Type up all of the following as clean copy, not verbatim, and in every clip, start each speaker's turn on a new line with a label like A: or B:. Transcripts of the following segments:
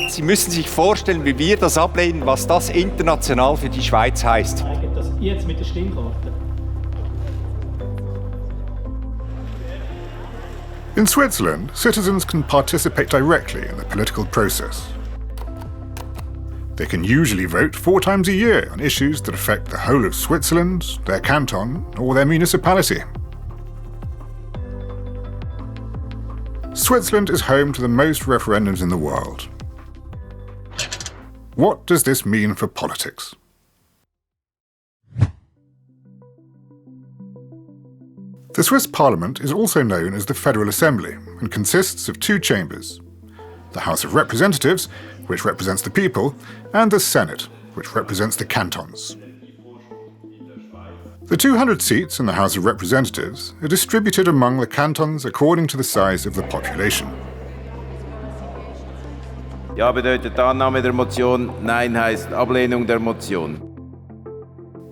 A: Sie müssen sich vorstellen, wie wir das ablehnen, was das international für die Schweiz heißt.
B: Das jetzt mit der Stimmkarte.
C: In Switzerland, citizens can participate directly in the political process. They can usually vote 4 times a year on issues that affect the whole of Switzerland, their canton, or their municipality. Switzerland is home to the most referendums in the world. What does this mean for politics? The Swiss Parliament is also known as the Federal Assembly and consists of 2 chambers: the House of Representatives, which represents the people, and the Senate, which represents the cantons. The 200 seats in the House of Representatives are distributed among the cantons according to the size of the population.
D: Ja bedeutet Annahme der Motion, Nein heißt Ablehnung der Motion.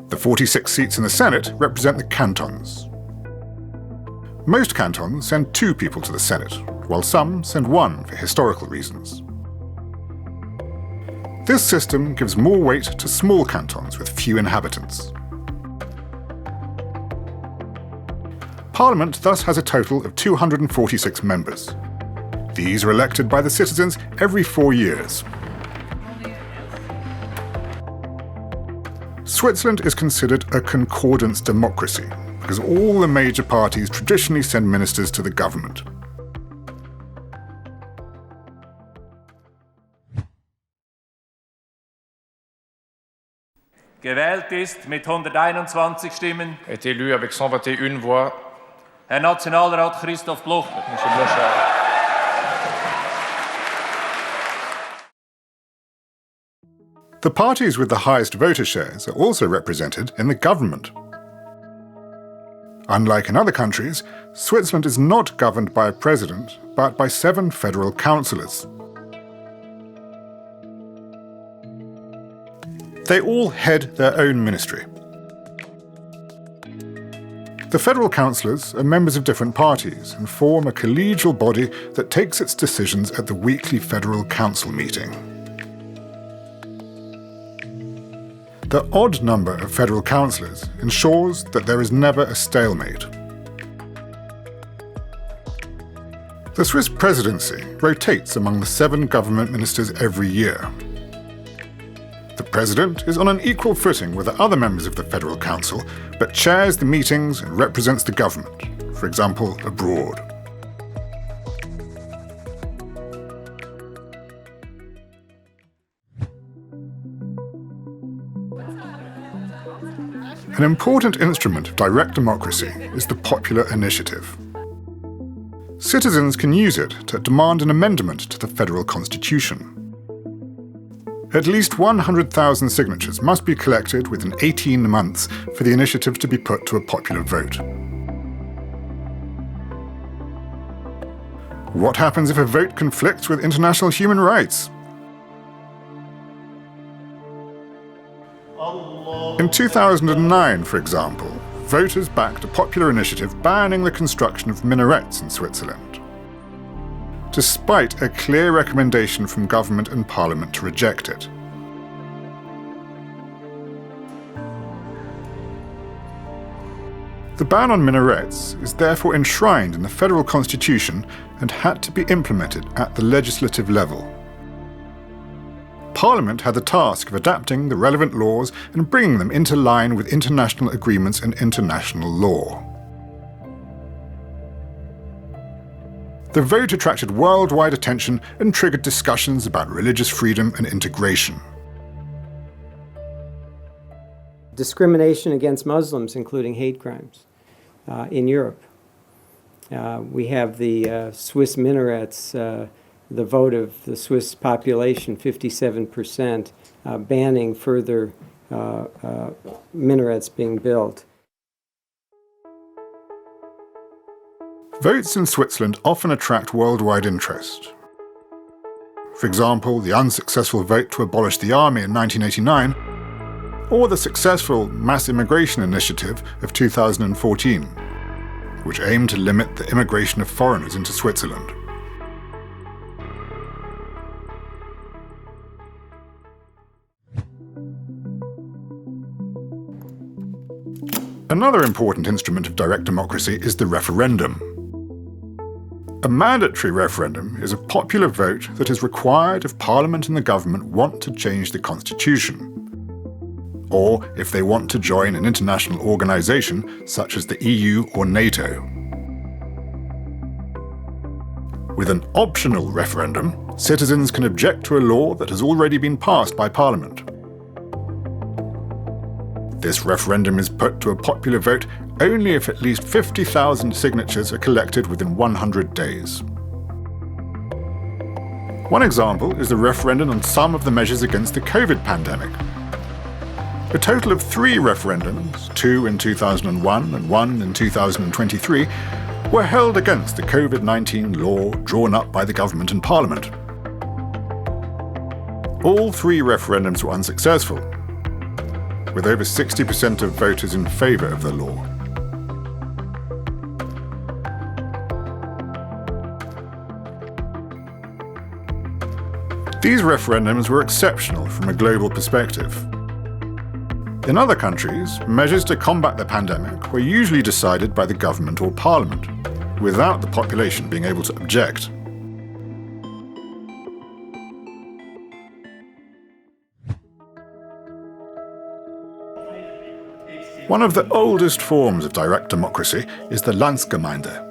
C: The 46 seats in the Senate represent the cantons. Most cantons send 2 people to the Senate, while some send 1 for historical reasons. This system gives more weight to small cantons with few inhabitants. Parliament thus has a total of 246 members. These are elected by the citizens every 4 years. Switzerland is considered a concordance democracy because all the major parties traditionally send ministers to the government.
E: Gewählt ist mit 121 Stimmen
F: est élu avec 121 voix.
E: Herr Nationalrat Christoph Blocher.
F: Monsieur Blocher.
C: The parties with the highest voter shares are also represented in the government. Unlike in other countries, Switzerland is not governed by a president, but by 7 federal councillors. They all head their own ministry. The federal councillors are members of different parties and form a collegial body that takes its decisions at the weekly Federal Council meeting. The odd number of federal councillors ensures that there is never a stalemate. The Swiss presidency rotates among the 7 government ministers every year. The president is on an equal footing with the other members of the Federal Council, but chairs the meetings and represents the government, for example, abroad. An important instrument of direct democracy is the popular initiative. Citizens can use it to demand an amendment to the federal constitution. At least 100,000 signatures must be collected within 18 months for the initiative to be put to a popular vote. What happens if a vote conflicts with international human rights? In 2009, for example, voters backed a popular initiative banning the construction of minarets in Switzerland, despite a clear recommendation from government and parliament to reject it. The ban on minarets is therefore enshrined in the federal constitution and had to be implemented at the legislative level. Parliament had the task of adapting the relevant laws and bringing them into line with international agreements and international law. The vote attracted worldwide attention and triggered discussions about religious freedom and integration.
G: Discrimination against Muslims, including hate crimes, in Europe. We have the Swiss minarets, the vote of the Swiss population, 57%, banning further minarets being built.
C: Votes in Switzerland often attract worldwide interest. For example, the unsuccessful vote to abolish the army in 1989 or the successful mass immigration initiative of 2014, which aimed to limit the immigration of foreigners into Switzerland. Another important instrument of direct democracy is the referendum. A mandatory referendum is a popular vote that is required if Parliament and the government want to change the constitution, or if they want to join an international organisation such as the EU or NATO. With an optional referendum, citizens can object to a law that has already been passed by Parliament. This referendum is put to a popular vote only if at least 50,000 signatures are collected within 100 days. One example is the referendum on some of the measures against the COVID pandemic. A total of 3 referendums, 2 in 2001 and 1 in 2023, were held against the COVID-19 law drawn up by the government and Parliament. All 3 referendums were unsuccessful, with over 60% of voters in favour of the law. These referendums were exceptional from a global perspective. In other countries, measures to combat the pandemic were usually decided by the government or Parliament, without the population being able to object. One of the oldest forms of direct democracy is the Landsgemeinde.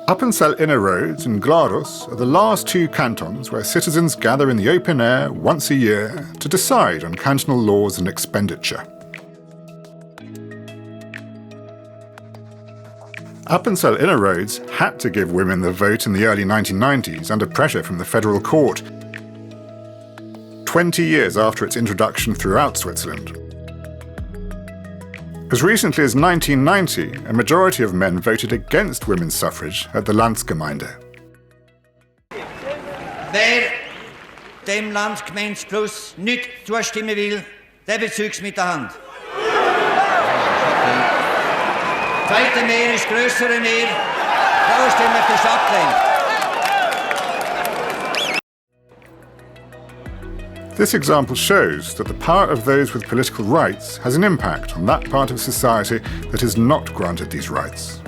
C: Appenzell Innerrhodes and Glarus are the last 2 cantons where citizens gather in the open air once a year to decide on cantonal laws and expenditure. Appenzell Innerrhodes had to give women the vote in the early 1990s under pressure from the federal court, 20 years after its introduction throughout Switzerland. As recently as 1990, a majority of men voted against women's suffrage at the Landsgemeinde.
H: Wer dem Landsgemeindeschluss nicht zustimmen will, der bezeugt mit der Hand. Zweite Mehr ist grössere Mehr, da stimmen wir für Ablehnung.
C: This example shows that the power of those with political rights has an impact on that part of society that is not granted these rights.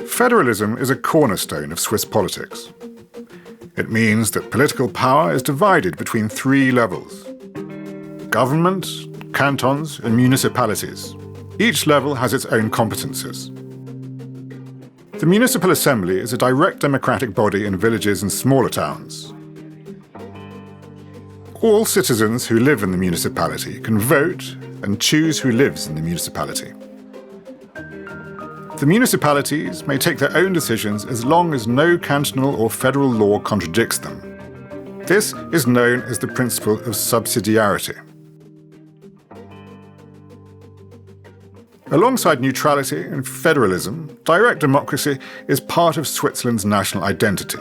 C: Federalism is a cornerstone of Swiss politics. It means that political power is divided between 3 levels: government, cantons, and municipalities. Each level has its own competences. The Municipal Assembly is a direct democratic body in villages and smaller towns. All citizens who live in the municipality can vote and choose who lives in the municipality. The municipalities may take their own decisions as long as no cantonal or federal law contradicts them. This is known as the principle of subsidiarity. Alongside neutrality and federalism, direct democracy is part of Switzerland's national identity.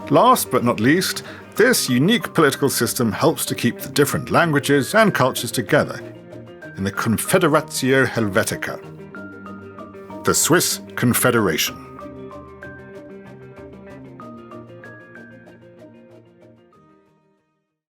C: Last but not least, this unique political system helps to keep the different languages and cultures together in the Confederatio Helvetica, the Swiss Confederation.